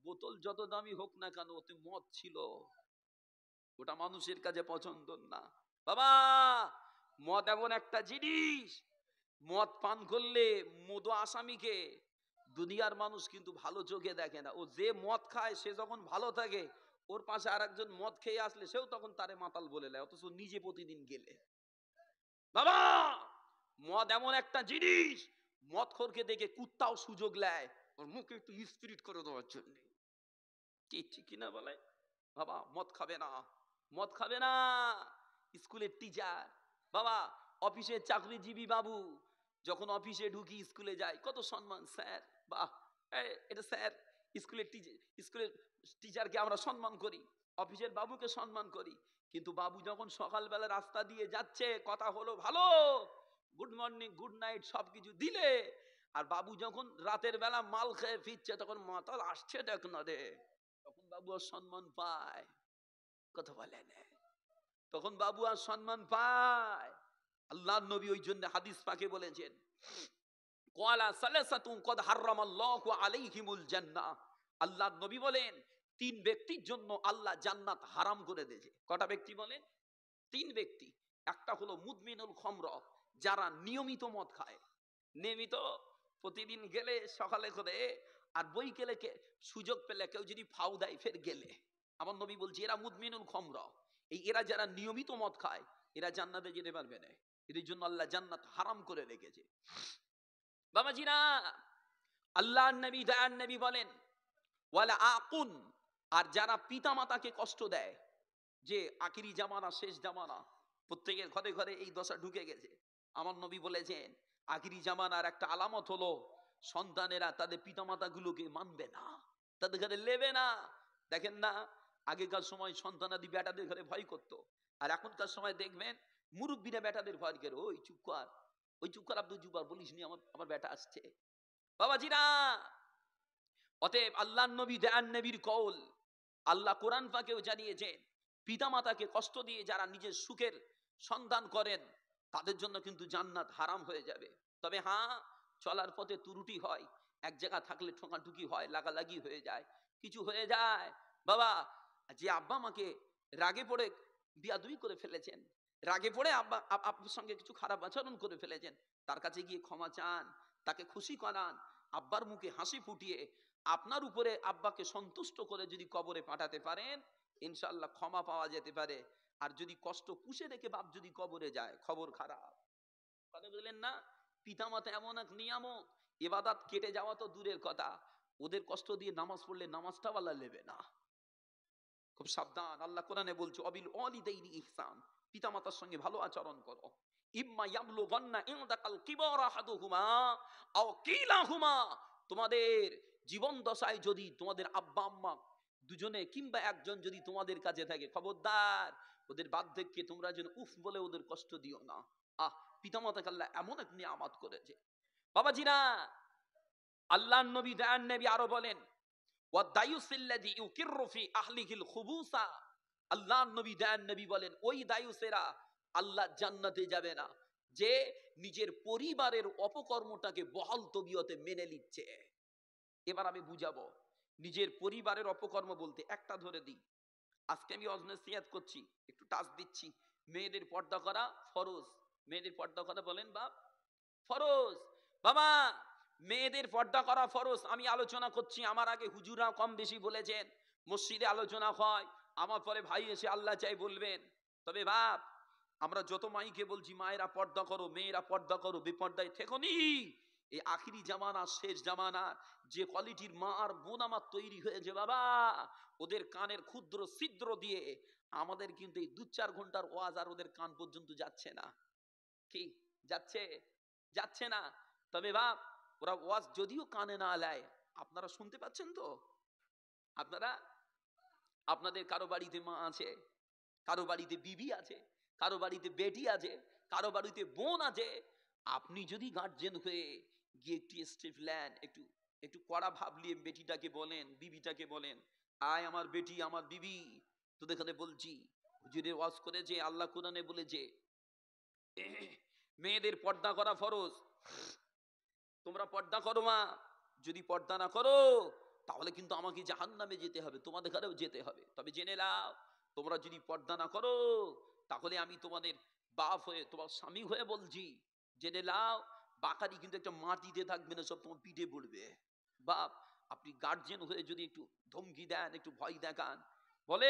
বোতল যত দামি হোক না কেন, ওতে মদ ছিল, ওটা মানুষের কাছে পছন্দ না বাবা। মদ এমন একটা জিনিস, মদ পান করলে মদ আসামিকে দুনিয়ার মানুষ কিন্তু ভালো চোখে দেখে না। ও যে মদ খায় সে যখন ভালো থাকে, ওর পাশে আর একজন মদ খেয়ে আসলে সেও তখন তারে মাতাল বলে নেয়, অথচ নিজে প্রতিদিন গেলে। বাবা, মদ এমন একটা জিনিস, মদ খোরকে দেখে কুত্তাও সুযোগ নেয় ওর মুখে একটু স্পিরিট করে দেওয়ার জন্য। ঠিক কিনা বলে? বাবা মদ খাবে না, মদ খাবে না। স্কুলের টিচার বাবা, অফিসের চাকরিজীবী বাবু যখন অফিসে ঢুকি স্কুলে যায় কত সম্মান, স্যার বাহ, এটা স্যার। স্কুলের টিচারকে আমরা সম্মান করি, অফিসের বাবুকে সম্মান করি। কিন্তু বাবু যখন সকালবেলা রাস্তা দিয়ে যাচ্ছে, কথা হলো ভালো, গুড মর্নিং গুড নাইট সবকিছু দিলে, আর বাবু যখন রাতের বেলা মাল খেয়ে ফিরছে তখন মাতাল আসছে দেখ না রে, তখন বাবু আর সম্মান পায়? কথা বলেন, তখন বাবু আর সম্মান পায়? আল্লাহর নবী ওই জন্য হাদিস পাকে বলেছেন ক্বালা সালাসাতুন ক্বাদ হারামাল্লাহু আলাইহিমুল জান্নাহ। আল্লাহর নবী বলেন তিন ব্যক্তির জন্য আল্লাহ জান্নাত হারাম করে দিয়েছে। কটা ব্যক্তি বলেন? তিন ব্যক্তি। একটা হলো মুদমিনুল খমর, যারা নিয়মিত মদ খায়, নিয়মিত প্রতিদিন গেলে সকালে করে আর বৈকালে সুযোগ পেলে কেউ যদি ফাউ দেয় ফের গেলে। আমার নবী বলছে এরা মুদমিনুল খমর, এরা যারা নিয়মিত মদ খায় এরা জান্নাতে যেতে পারবে না, এদের জন্য আল্লাহ জান্নাত হারাম করে রেখেছে। বাবাজিরা, আল্লাহ নবী দয়ান নবী বলেন ওয়ালা আকুন, আর যারা পিতা মাতাকে কষ্ট দেয়, যে আখিরি জামানা শেষ জামানা, প্রত্যেকের ঘরে ঘরে এই দশা ঢুকে গেছে। আমার নবী বলেছেন আখিরি জামানার একটা আলামত হলো সন্তানেরা তাদের পিতামাতা গুলোকে মানবে না, তাদের ঘরে নেবে না। দেখেন না, আগেকার সময় সন্তানাদি বেটাদের ঘরে ভয় করত, আর এখনকার সময় দেখবেন মুরব্বীরা বেটাদের ভয় করে, ওই চুপ কর, ওই চুপ কর আব্দুল জুবার বলিস নি, আমার বেটা আসছে। বাবাজিরা, অতএব আল্লাহ নবী দয়ান নবীর কওল, আল্লাহ কোরআন পাকেও জানিয়েছেন পিতামাতাকে কষ্ট দিয়ে যারা নিজের সুখের সন্ধান করেন তাদের জন্য কিন্তু জান্নাত হারাম হয়ে যাবে। তবে হ্যাঁ, চলার পথে ত্রুটি হয়, এক জায়গা থাকলে ঠোকাঠুকি হয়, লাগালাগি হয়ে যায়, কিছু হয়ে যায়। বাবা, যে আব্বা মাকে রাগে পড়ে বিয়াদবি করে ফেলেছেন, রাগে পড়ে আব্বা আপনার সঙ্গে কিছু খারাপ আচরণ করে ফেলেছেন, তার কাছে গিয়ে ক্ষমা চান, তাকে খুশি করান, আব্বার মুখে হাসি ফুটিয়ে আপনার উপরে আব্বাকে সন্তুষ্ট করে যদি কবরে পাঠাতে পারেন, ইনশাআল্লাহ ক্ষমা পাওয়া যেতে পারে। আর যদি কষ্ট পুষে রেখে বাপ যদি কবরে যায়, খবর খারাপ। কথা বললেন না? পিতামাতা এমন এক নিয়ামক, ইবাদত কেটে যাওয়া তো দূরের কথা, ওদের কষ্ট দিয়ে নামাজ পড়লে নামাজটাও আল্লাহ নেবে না। খুব সাবধান, আল্লাহ কোরআনে বলছে অবিল ওয়ালিদাইনি ইহসান, পিতামাতার সঙ্গে ভালো আচরণ করো। ইম্মা ইয়াবলুগান্না ইনদাকাল কিবারা আহাদুহুমা আও কিলাহুমা, তোমাদের জীবন দশায় যদি তোমাদের আব্বা আম্মা দুজনে কিংবা একজন যদি তোমাদের কাছে থাকে, খবরদার ওদের বার্ধক্যে তোমরা যেন উফ বলে ওদের কষ্ট দিও না। পিতামাতাকে আল্লাহ এমন এক নিয়ামত করেছে। বাবাজিরা, আল্লাহ নবী দয়ান নবী আরো বলেন ওয়াদায়ুসিল্লাযী ইউকিররু ফি আহলিহিল খুবুসা, আল্লাহ নবী দয়ান নবী বলেন ওই দায়ুসেরা আল্লাহ জান্নাতে যাবে না যে নিজের পরিবারের অপকর্মটাকে বহাল তবিয়তে মেনে নিচ্ছে। এবার আমি বুঝাবো, নিজের পরিবারের অপকর্ম বলতে একটা ধরে দিই, আজকে আমি অজনসিয়াত করছি, একটু টাচ দিচ্ছি, মেয়েদের পর্দা করা ফরজ। মেয়েদের পর্দা করা বলেন বাপ ফরজ। বাবা, মেয়েদের পর্দা করা ফরজ আমি আলোচনা করছি, আমার আগে হুজুরা কম বেশি বলেছেন, মসজিদে আলোচনা হয়, আমার পরে ভাই এসে আল্লাহ চাই বলবেন। তবে বাপ, আমরা যত মাইকে বলছি মায়েরা পর্দা করো, মেয়েরা পর্দা করো, বেপর্দায় থেকো নি, এই আখিরি জামানা শেষ জামানা যে কোয়ালিটির মা আর বোন আমার তৈরি হয়েছে বাবা, ওদের কানের ক্ষুদ্র ছিদ্র দিয়ে আমাদের কিন্তু এই 2-4 ঘন্টার ওয়াজ আর ওদের কান পর্যন্ত যাচ্ছে না। কি যাচ্ছে? যাচ্ছে না। তবে বাপ, ওরা ওয়াজ যদিও কানে না লায়, আপনারা শুনতে পাচ্ছেন তো? আপনারা, আপনাদের কারো বাড়িতে মা আছে, কারো বাড়িতে বিবি আছে, কারো বাড়িতে বেটি আছে, কারো বাড়িতে বোন আছে, আপনি যদি গার্জেন হয়ে গিয়ে একটু স্টেপ নেন, একটু একটু কড়া ভাবলিয়ে বেটিটাকে বলেন, বিবিটাকে বলেন, আয় আমার বেটি, আমার বিবি, তোদের এখানে বলছি হুজুরে ওয়াজ করেছে, আল্লাহ কোরআনে বলেছে মেয়েদের পর্দা করা ফরজ, তোমরা পর্দা করো মা, যদি পর্দা না করো তাহলে কিন্তু আমাকে জাহান্নামে যেতে হবে, তোমাদের ঘরেও যেতে হবে। তবে জেনে নাও, তোমরা যদি পর্দা না করো তাহলে আমি তোমাদের বাপ হয়ে, তোমার স্বামী হয়ে বলছি, জেনে নাও বাকারি কিন্তু একটা মাটিতে থাকবে না, সব তোমার পিঠে পড়বে। বাপ, আপনি গার্জেন হয়ে যদি একটু ধমকি দেন, একটু ভয় দেখান, বলে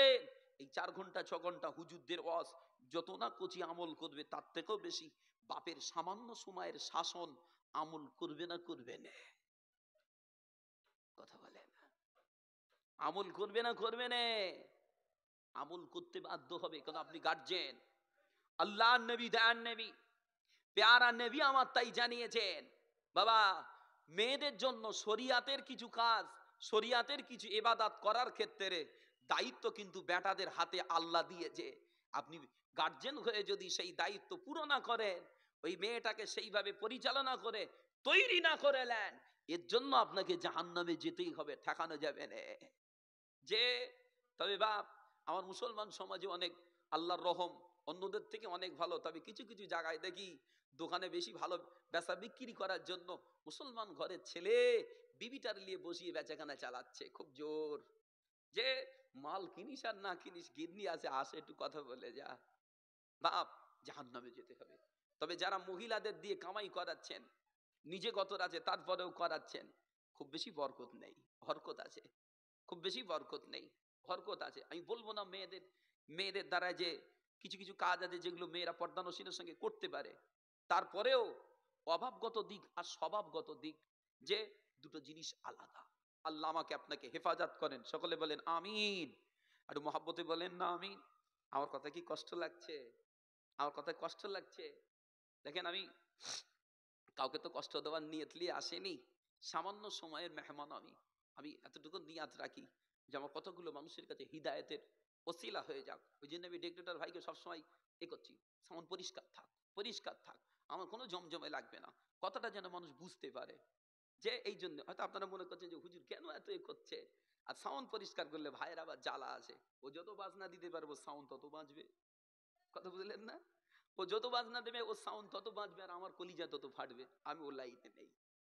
এই 4 ঘন্টা 6 ঘন্টা হুজুরদের ওয়াজ যত না কচি আমল করবে, তার থেকেও বেশি বাপের সামান্য সময়ের শাসন আমল করবে না, করবে না? কথা বলেন, আমল করবে না, করবে না? আমল করতে বাধ্য হবে, কারণ আপনি গার্জেন। আল্লাহ নবী দয়ান নবী প্যারা নবী আমার তাই জানিয়েছেন, বাবা মেয়েদের জন্য শরিয়াতের কিছু কাজ, শরিয়াতের কিছু ইবাদত করার ক্ষেত্রে দায়িত্ব কিন্তু বেটাদের হাতে আল্লাহ দিয়েছে। আপনি গার্জেন হয়ে যদি সেই দায়িত্ব পুরো না করেন, ওই মেয়েটাকে সেইভাবে পরিচালনা করে তৈরি না করে নেন, এর জন্য আপনাকে জাহান্নামে যেতেই হবে, ঠেকানো যাবে না। যে তবে বাপ, আমার মুসলমান সমাজে অনেক আল্লাহর রহম, অন্যদের থেকে অনেক ভালো, তবে কিছু কিছু জায়গায় দেখি দোকানে বেশি ভালো বেচা বিক্রি করার জন্য মুসলমান ঘরের ছেলে বিবিটার নিয়ে বসিয়ে বেচাকেনা চালাচ্ছে খুব জোর। যে মাল কিনিস আর না কিনিস, গিন্নি আছে, আসে একটু কথা বলে যা, বাপ জাহান্নামে যেতে হবে। তবে যারা মহিলাদের দিয়ে কামাই করাচ্ছেন, নিজে কত আছে তারপরেও করাচ্ছেন, খুব বেশি বরকত নেই। হরকত আছে, খুব বেশি বরকত নেই, হরকত আছে। আমি বলবো না মেয়েদের দ্বারা যে কিছু কিছু কাজ আছে যেগুলো মেয়েরা পর্দানসীনের সঙ্গে করতে পারে, তারপরেও অভাবগত দিক আর স্বভাবগত দিক, যে দুটো জিনিস আলাদা। আল্লাহ আমাকে আপনাকে হেফাজত করেন, সকলে বলেন আমিন। আর মহাব্বতে বলেন না আমিন। আমার কথা কি কষ্ট লাগছে? আমার কথায় কষ্ট লাগছে? দেখেন, আমি কাউকে তো কষ্ট দেওয়ার নিয়ত নিয়ে আসেনি, সামান্য সময়ের মেহমান। আমি এতটুকু নিয়াত রাখি যে আমার কতগুলো মানুষের কাছে হিদায়তের ওসিলা হয়ে যাক। ওই জন্য আমি ডিরেক্টর ভাইকে সবসময় করছি, সাউন্ড পরিষ্কার থাক, পরিষ্কার থাক, আমার কোনো জমজমে লাগবে না, কথাটা যেন মানুষ বুঝতে পারে। যে এই জন্য হয়তো আপনারা মনে করছেন যে হুজুর কেন এত করছে, আর সাউন্ড পরিষ্কার করলে ভাইয়ের আবার জ্বালা আছে। ও যত বাজনা দিতে পারবো সাউন্ড তত বাঁচবে, কথা বুঝলেন না? ও যত বাজনা দেবে ও সাউন্ড তত বাঁচবে, আর আমার কলিজা তত ফাটবে। আমি ও লাইনে নেই,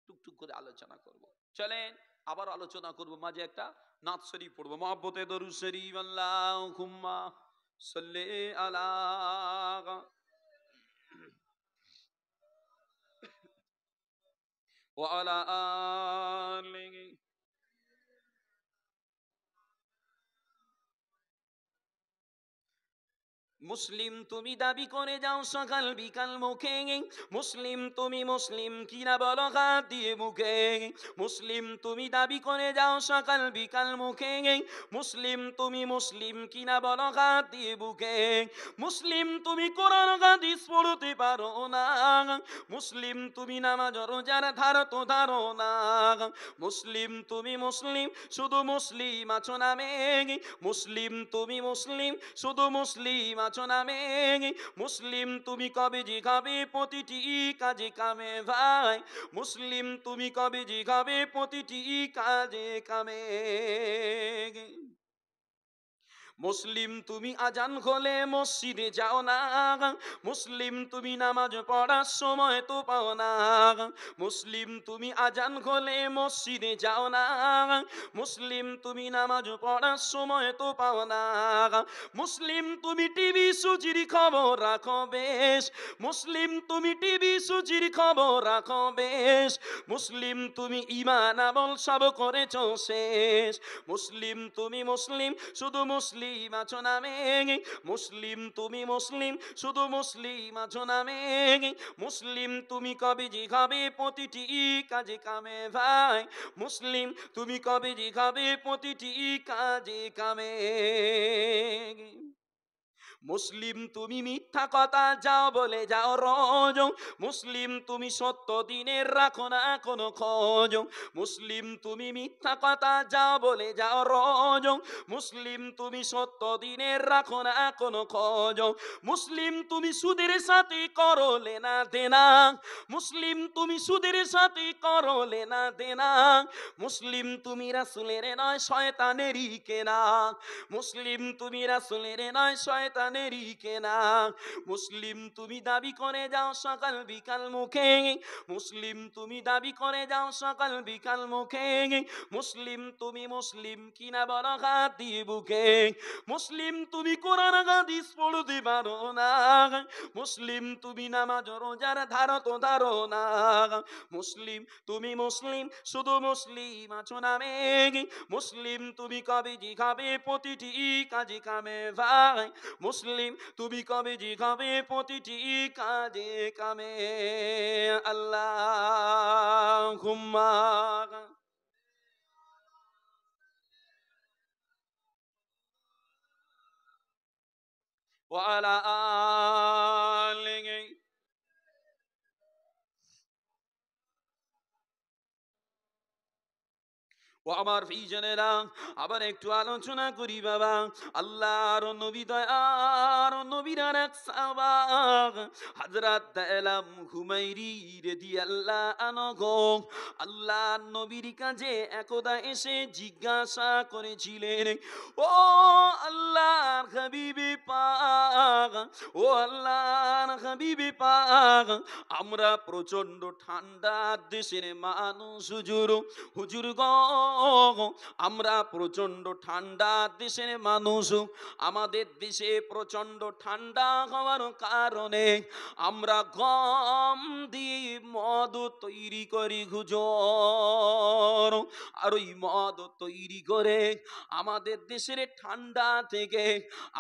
টুকটুক করে আলোচনা করব। চলেন আবার আলোচনা করব, মাঝে একটা নাত শরীফ পড়বো, মহব্বতে দরুদ শরীফ আল্লাহুম্মা সাল্লি আলা ওয়া আলা আলিহি। মুসলিম তুমি দাবি করে যাও সকাল বিকাল মুখে, মুসলিম তুমি মুসলিম কিনা বলো হাত দিয়ে মুখে। মুসলিম তুমি দাবি করে যাও সকাল বিকাল মুখে, মুসলিম তুমি মুসলিম কিনা বলো হাত দিয়ে বুকে। মুসলিম তুমি কোরআন হাদিস পড়তে পারো না, মুসলিম তুমি নামাজ রোজার ধারো তো ধারো না। মুসলিম তুমি মুসলিম শুধু মুসলিম আছো নামে, মুসলিম তুমি মুসলিম শুধু মুসলিম আছো নামে। মুসলিম তুমি কবে জিগাবে প্রতিটি কাজে কামে ভাই, মুসলিম তুমি কবে জিগাবে প্রতিটি কাজে কামে। মুসলিম তুমি আজান হলে মসজিদে যাও না, মুসলিম তুমি নামাজ পড়ার সময় তো পাও না। মুসলিম তুমি আজান হলে মসজিদে যাও না, মুসলিম তুমি নামাজ পড়ার সময় তো পাও না। মুসলিম তুমি টিভি সুচির খবর রাখো বেশ, মুসলিম তুমি টিভি সুচির খবর রাখো বেশ। মুসলিম তুমি ঈমান আমল সব করেছো শেষ। মুসলিম তুমি মুসলিম শুধু মুসলিম আছো নামে, মুসলিম তুমি মুসলিম শুধু মুসলিম আছো নামে। মুসলিম তুমি কবে জিগাবে প্রতিটি কাজে কামে ভাই, মুসলিম তুমি কবে জিগাবে প্রতিটি কাজে কামে। মুসলিম তুমি মিথ্যা কথা যাও বলে যাও রোজ, মুসলিম তুমি সত্য দিনের রাখো না কোনো খোঁজ। মুসলিম তুমি মিথ্যা কথা যাও বলে যাও রোজ, মুসলিম তুমি সত্য দিনের রাখো না কোনো খোঁজ। মুসলিম তুমি সুদের সাথে করো লেনা দেনা, মুসলিম তুমি সুদের সাথে করো লেনা দেনা। মুসলিম তুমি রাসূলের নয় শয়তানেরই কেনা, মুসলিম তুমি রাসূলের নয় শয়তানেরই কেনা। মুসলিম তুমি দাবি করে যাও সকাল বিকাল মুখে, মুসলিম তুমি দাবি করে যাও সকাল বিকাল মুখে। মুসলিম তুমি মুসলিম কিনা বলো হাত দিয়ে বুকে। মুসলিম তুমি কোরআন হাদিস পড়তে পারো না, মুসলিম তুমি নামাজ রোজার ধারো তো ধারো না। মুসলিম তুমি মুসলিম শুধু মুসলিম আছো নামে, মুসলিম তুমি কবে জিগাবে প্রতিটি কাজে কামে ভাই, মুসলিম তুমি কবে জিগাবে প্রতিটি কাজে কামে। আল্লাহুম্মা ওয়া আলা আলিহি। ও আমার প্রিয়জনেরা, আবার একটু আলোচনা করি বাবা। আল্লাহর নবী দয়ার নবীর এক সাহাবা হযরত দালাম হুমাইরি রাদিয়াল্লাহু আনহু আল্লাহর নবীর কাছে একদা এসে জিজ্ঞাসা করেছিলেন, ও আল্লাহর হাবিব পাক, ও আল্লাহর হাবিবে পাক, আমরা প্রচন্ড ঠান্ডা দেশের মানুষ হুজুর, হুজুর গো, আমরা প্রচন্ড ঠান্ডা দেশের মানুষ। আমাদের দেশে প্রচন্ড ঠান্ডা হওয়ার কারণে আমরা গম দিয়ে মদ তৈরি করি হুজুর, আর ওই মদ তৈরি করে আমাদের দেশের ঠান্ডা থেকে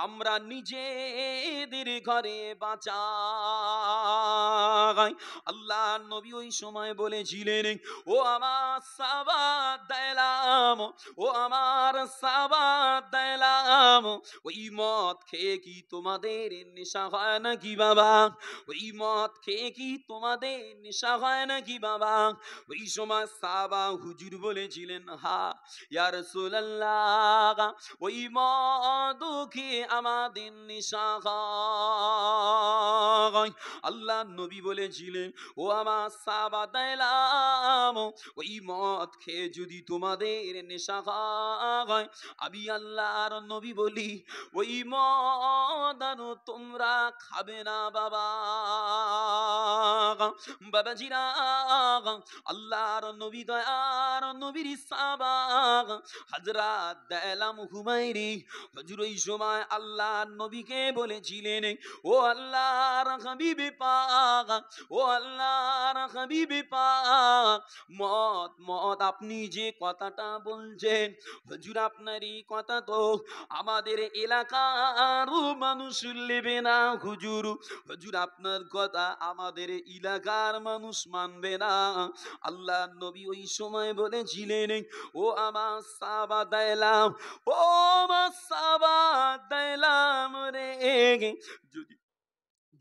আমরা নিজেদের ঘরে বাঁচাই। আল্লাহ নবী ওই সময় বলেছিলেন, ও আমার সাহাবাত দিলাম, ও আমার সাহাবাত দিলাম, ওই মদ খেয়ে কি তোমাদের নেশা হয় নাকি বাবা? ওই মদ খেয়ে কি তোমাদের নেশা হয় নাকি বাবা? ওই সময় সাহাবা হুজুর বলেছিলেন, হা ইয়া রাসূলুল্লাহ, ওই মদ খেয়ে আমাদের নেশা হয়। আল্লাহ নবী বলেছিলেন, ও আমার সাহাবা দিলাম, ওই মদ খেয়ে যদি তোমাদের নেশা হয়, আমি আল্লাহর নবী বলি, ওই মদ তোমরা খাবে না বাবা। বাবাজিরা, আল্লাহর নবী দয়ার নবীর সাহাবা হযরত দালাম হুমায়রি হুজুর ওই সময় আল্লাহর নবীকে বলেছিলেন, ও আল্লাহর হাবিবে পাক, ও আল্লাহর হাবিবে পাক, মদ মদ আপনি যে কথাটা বলছেন হুজুর, আপনার এই কথা তো আমাদের এলাকার মানুষ নেবে না হুজুর, হুজুর আপনার কথা আমাদের এলাকার মানুষ মানবে না। আল্লাহ নবী ওই সময় বলেছিলেন, ও আমার সাহাবা দিলাম, ও আমার সাহাবা দিলাম রে, যদি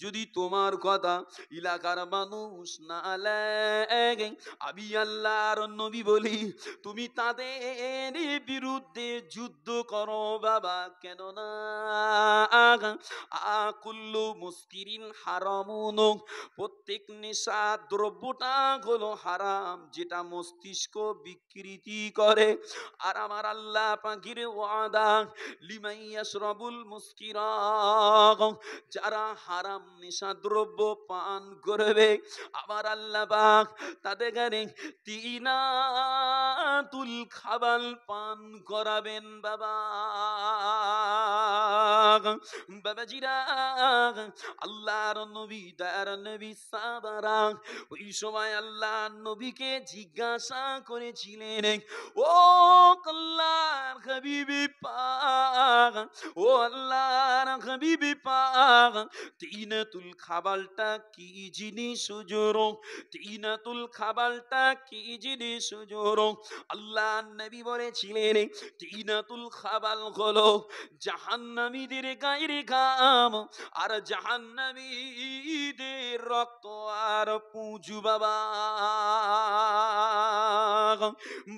যদি তোমার কথা এলাকার মানুষ না লাগে, আমি আল্লাহর নবী বলি, তুমি তাদের বিরুদ্ধে যুদ্ধ করো বাবা। কেননা কুল্লু মুস্কিরিন হারামুন, প্রত্যেক নেশা দ্রব্যটা হলো হারাম, যেটা মস্তিষ্ক বিকৃতি করে। আর আমার আল্লাহ পাকের ওয়াদা, লিমান ইয়াশরাবুল মুস্কিরা, যারা হারাম নেশা দ্রব্য পান করবে আমার আল্লাহ পাক তাদের গানে তিনাতুল খাবাল পান করাবেন বাবা। বাবাজিরা, আল্লাহর নবী দয়ার নবী সাহাবারা ওই সময় আল্লাহর নবীকে জিজ্ঞাসা করেছিলেন, ও আল্লাহর হাবিবে পাক, ও আল্লাহর হাবিবে পাক, তিনাতুল খাবালটা কি জিনিস হুজুর? তিনাতুল খাবালটা কি জিনিস হুজুর? আল্লাহর নবী বলেছিলেন, তিনাতুল খাবাল হলো জাহান্নামীদের গায়ের ঘাম আর জাহান্নামীদের রক্ত আর পুঁজু বাবা।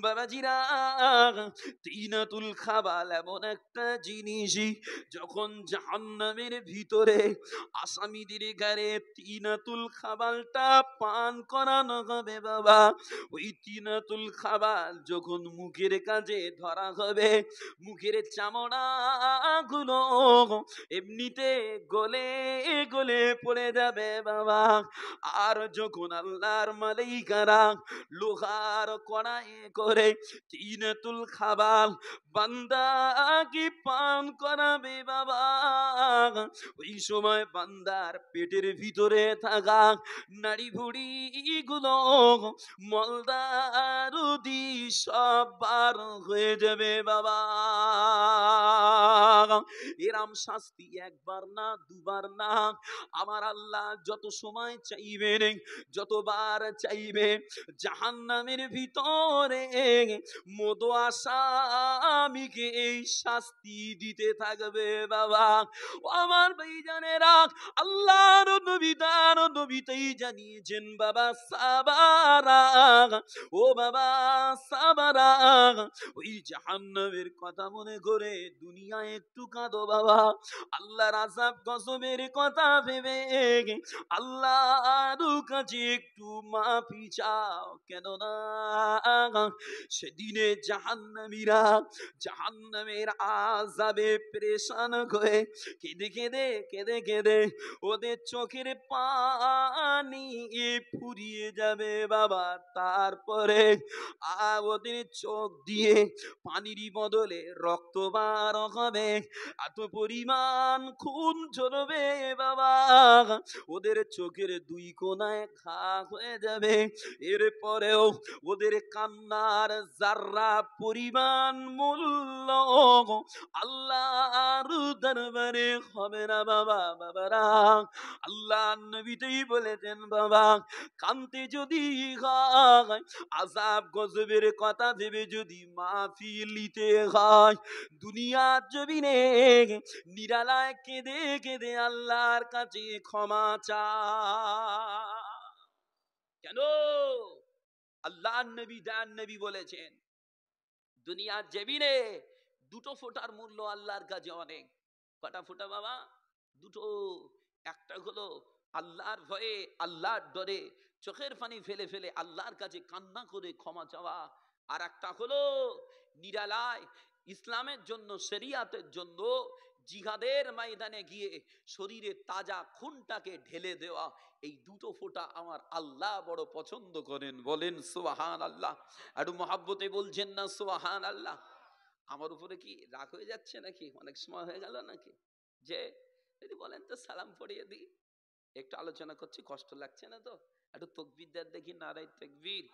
বাবাজিরা, তিনাতুল খাবাল এমন একটা জিনিস, যখন জাহান্নামের ভিতরে আসামিদের গায়ে তিনাতুল খাবালটা পান করানো হবে বাবা, ওই তিনাতুল খাবাল যখন মুখের কাছে ধরা হবে, মুখের চামড়া গুলো এমনিতে গলে গলে পড়ে যাবে বাবা। আর যখন আল্লাহর মালাইকারা লোহার কড়াইয়ে করে তিনাতুল খাবাল বান্দাকে পান করাবে বাবা, ওই সময় বান্দার পেটের ভিতরে থাকা নাড়ি ভুড়ি গুলো মলদারুদি সব বার হয়ে যাবে বাবা। এরম শাস্তি একবার না দুবার না, আমার আল্লাহ যত সময় চাইবেন যতবার চাইবে জাহান্নামের ভিতরে মদ আসামিকে এই শাস্তি দিতে থাকবে বাবা। ও আমার ভাইজানেরা, আল্লাহর নবী তার নবীতেই জানিয়েছেন বাবা সাবারা, ও বাবা সাবারা, ওই জাহান্নামের কথা মনে করে দুনিয়ায় একটু কাঁদো বাবা। আল্লাহর আযাব গজবের কথা ভেবে আল্লাহর কাছে একটু মাফি চাও। কেননা সেদিনে জাহান্নামীরা জাহান্নামের আযাবে পেরেশান হয়ে কেঁদে কেঁদে কেঁদে কেঁদে কেঁদে ওদের চোখের পানি ফুরিয়ে যাবে বাবা। তারপরে ওদের চোখ দিয়ে পানিরই বদলে রক্ত বার হবে, এত পরিমাণ খুন ঝরবে বাবা, ওদের চোখের দুই কোনায় ঘা হয়ে যাবে। এরপরেও ওদের কান্নার যার্রা পরিমাণ মূল্য আল্লাহর দরবারে হবে না বাবা। বাবারা, আল্লাহ নবীতেই বলেছেন বাবা, কান্তে যদি হয়, আযাব গজবের কথা ভেবে যদি মাহফিল নিতে হয়, দুনিয়ার জমিনে নিরালায় কেঁদে কেঁদে আল্লাহর কাছে ক্ষমা চা। কেন? আল্লাহ নবী দান নবী বলেছেন, দুনিয়ার জমিনে দুটো ফোঁটার মূল্য আল্লাহর কাছে অনেক। কটা ফোঁটা বাবা? দুটো। একটা হলো আল্লাহর ভয়ে, আল্লাহর ডরে চোখের পানি ফেলে ফেলে আল্লাহর কাছে কান্না করে ক্ষমা চাওয়া, আর একটা হলো নিরালায় ইসলামের জন্য, শরিয়াতের জন্য জিহাদের ময়দানে গিয়ে শরীরে তাজা খুনটাকে ঢেলে দেওয়া। এই দুটো ফোঁটা আমার আল্লাহ বড় পছন্দ করেন। বলেন সুবহানাল্লাহ। একটু মহাব্বতে বলছেন না সুবহানাল্লাহ? আমার উপরে কি রাগ হয়ে যাচ্ছে নাকি? অনেক সময় হয়ে গেল নাকি? যে যদি বলেন তো সালাম পড়িয়ে দিই। একটু আলোচনা করছি, কষ্ট লাগছে না তো? একটু তাকবীর দেন দেখি। নারায়ে তাকবীর,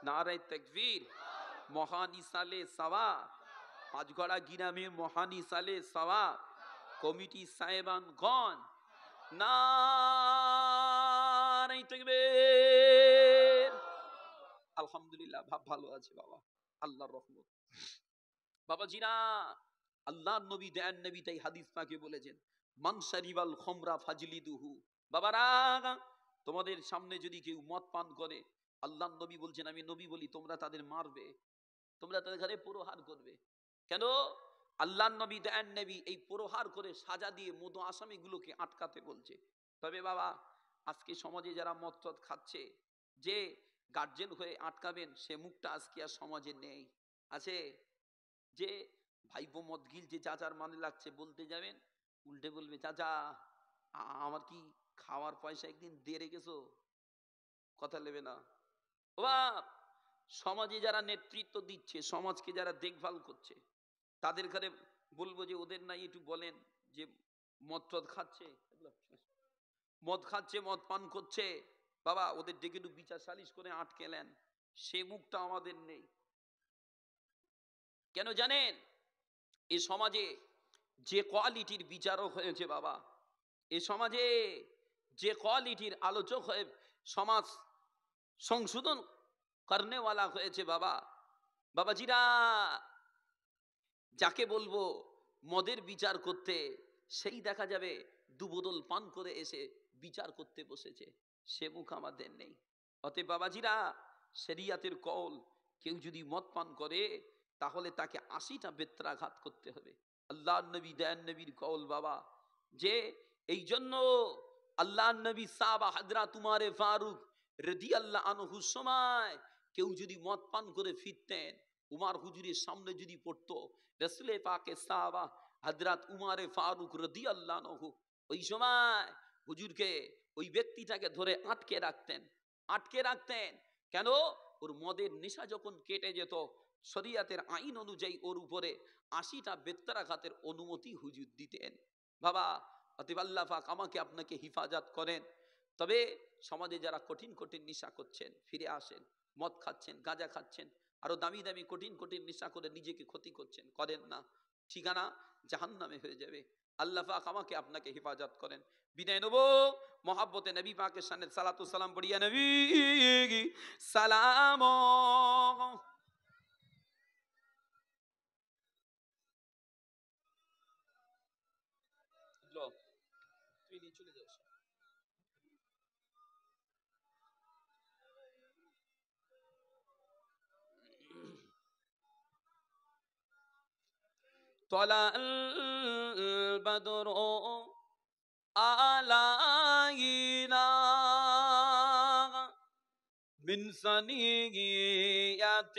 নারায়ে তাকবীর। মহান ইসালে সাওয়াব, পাঁচগড়া গ্রামে মহান ইসালে সাওয়াব কমিটি সাহেবানগণ, নারায়ে তাকবীর। আলহামদুলিল্লাহ, ভাব ভালো আছে বাবা, আল্লাহর রহমত। বাবাজিরা, আল্লাহর নবী দেন নবী তাই হাদিস পাকে বলেছেন, মান শারিবাল খামরা ফাজলিদুহু। বাবারা, তোমাদের সামনে যদি কেউ মদ পান করে, আল্লাহর নবী বলছেন, আমি নবী বলি, তোমরা তাদের মারবে, তোমরা তাদের ঘরে প্রহার করবে। কেন? আল্লাহর নবী দেন নবী এই প্রহার করে সাজা দিয়ে মদ আসামিগুলোকে আটকাতে বলছে। তবে বাবা, আজকে সমাজে যারা মদ টদ খাচ্ছে, যে গার্জেন হয়ে আটকাবেন, সে মুখটা আজকে আর সমাজে নেই। আছে যে ভাইপো মদ গিলছে, চাচার মানে লাগছে, বলতে যাবেন, উল্টে বলবে, চাচা আমার কি খাওয়ার পয়সা একদিন দিয়ে রেখেছো? কথা নেবে না। ও বাপ, সমাজে যারা নেতৃত্ব দিচ্ছে, সমাজকে যারা দেখভাল করছে, তাদের ঘরে বলবো যে ওদের নাই একটু বলেন যে মদ টদ খাচ্ছে, মদ খাচ্ছে, মদ পান করছে, বাবা ওদের ডেকে একটু বিচার সালিশ করে আটকেলেন। সে মুখটা আমাদের নেই। কেন জানেন? এ সমাজে যে কোয়ালিটির বিচারক হয়েছে বাবা, এ সমাজে যে কোয়ালিটির আলোচক হয়ে সমাজ সংশোধন করনেওয়ালা হয়েছে বাবা, বাবাজিরা, যাকে বলবো মদের বিচার করতে, সেই দেখা যাবে দুবোতল পান করে এসে বিচার করতে বসেছে। সে মুখ আমাদের নেই। অতএব বাবাজিরা, শরিয়াতের কওল, কেউ যদি মদ পান করে তাহলে তাকে ৮০টা বেত্রাঘাত করতে হবে। আল্লাহর নবী দেন নবীর কওল বাবা, যে এই জন্য আল্লাহর নবী সাহাবা হযরত উমর ফারুক রাদিয়াল্লাহু আনহুর সময় কেউ যদি মদ পান করে ফিরতেন, উমর হুজুরের সামনে যদি পড়তো, রাসূলে পাকের সাহাবা হযরত উমর ফারুক রাদিয়াল্লাহু আনহু ওই সময় হুজুরকে, ওই ব্যক্তিটাকে ধরে আটকে রাখতেন, আটকে রাখতেন। কেন? ওর মদের নেশা যখন কেটে যেত, শরিয়াতের আইন অনুযায়ী ওর উপরে ৮০টা বেত্রাঘাতের অনুমতি হুজুর দিতেন। বাবা, অতএব আল্লাহ পাক আমাকে আপনাকে হিফাজত করেন। তবে সমাজে যারা কঠিন কঠিন নেশা করছেন, ফিরে আসেন। মদ খাচ্ছেন, গাঁজা খাচ্ছেন, আরো দামি দামি কঠিন কঠিন নেশা করে নিজেকে ক্ষতি করছেন, করেন না, ঠিকানা জাহান্নামে হয়ে যাবে। আল্লাহ পাক আমাকে আপনাকে হেফাজত করেন। বিদায় নেব মহাব্বতে নবী পাকের সামনে সালাতু সালাম পড়িয়া, নবী সালাম। তুই নিয়ে চলে যাস। طلع البدر علينا من ثنيات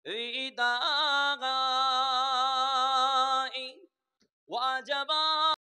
الوداع وجب